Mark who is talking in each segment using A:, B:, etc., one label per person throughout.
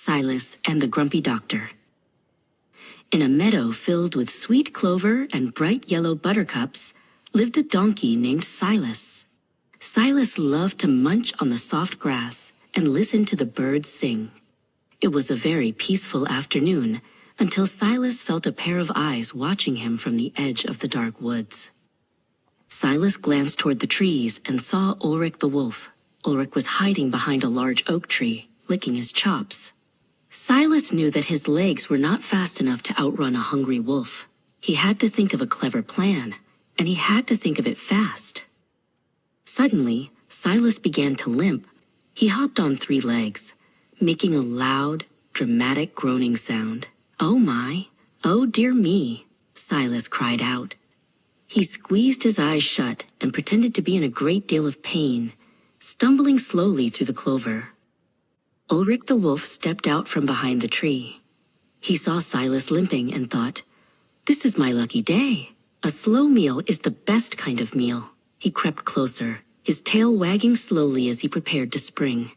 A: Silas and the Grumpy Doctor. In a meadow filled with sweet clover and bright yellow buttercups lived a donkey named Silas. Silas loved to munch on the soft grass and listen to the birds sing. It was a very peaceful afternoon until Silas felt a pair of eyes watching him from the edge of the dark woods. Silas glanced toward the trees and saw Ulrich the wolf. Ulrich was hiding behind a large oak tree, licking his chops. Silas knew that his legs were not fast enough to outrun a hungry wolf. He had to think of a clever plan, and he had to think of it fast. Suddenly, Silas began to limp. He hopped on 3 legs, making a loud, dramatic groaning sound. "Oh my, oh dear me," Silas cried out. He squeezed his eyes shut and pretended to be in a great deal of pain, stumbling slowly through the clover. Ulrich the wolf stepped out from behind the tree. He saw Silas limping and thought, "This is my lucky day. A slow meal is the best kind of meal." He crept closer, his tail wagging slowly as he prepared to spring.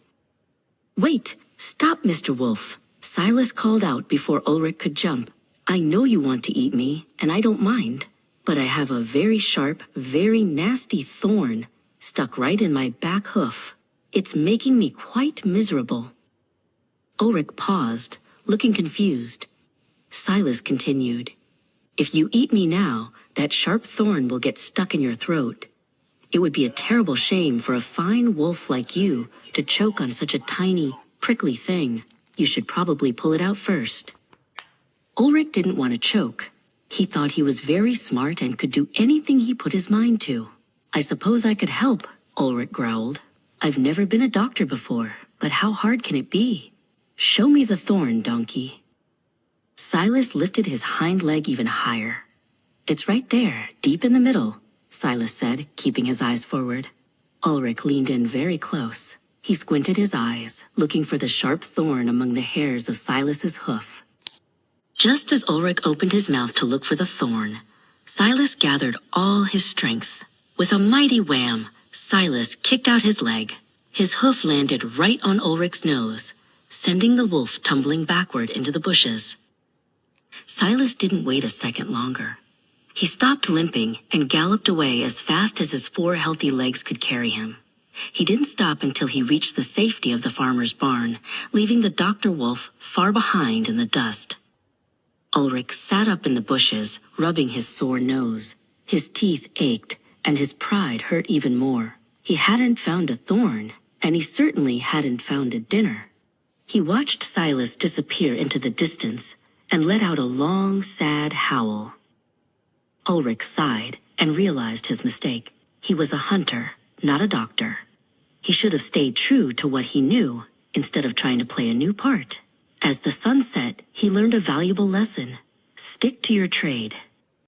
A: "Wait! Stop, Mr. Wolf!" Silas called out before Ulrich could jump. "I know you want to eat me, and I don't mind, but I have a very sharp, very nasty thorn stuck right in my back hoof. It's making me quite miserable." Ulrich paused, looking confused. Silas continued, "If you eat me now, that sharp thorn will get stuck in your throat. It would be a terrible shame for a fine wolf like you to choke on such a tiny, prickly thing. You should probably pull it out first." Ulrich didn't want to choke. He thought he was very smart and could do anything he put his mind to. "I suppose I could help," Ulrich growled. "I've never been a doctor before, but how hard can it be? Show me the thorn, donkey." Silas lifted his hind leg even higher. "It's right there, deep in the middle," Silas said, keeping his eyes forward. Ulrich leaned in very close. He squinted his eyes, looking for the sharp thorn among the hairs of Silas's hoof. Just as Ulrich opened his mouth to look for the thorn, Silas gathered all his strength. With a mighty wham, Silas kicked out his leg. His hoof landed right on Ulrich's nose, sending the wolf tumbling backward into the bushes. Silas didn't wait a second longer. He stopped limping and galloped away as fast as his 4 healthy legs could carry him. He didn't stop until he reached the safety of the farmer's barn, leaving the Dr. Wolf far behind in the dust. Ulrich sat up in the bushes, rubbing his sore nose. His teeth ached, and his pride hurt even more. He hadn't found a thorn, and he certainly hadn't found a dinner. He watched Silas disappear into the distance and let out a long, sad howl. Ulrich sighed and realized his mistake. He was a hunter, not a doctor. He should have stayed true to what he knew instead of trying to play a new part. As the sun set, he learned a valuable lesson. Stick to your trade.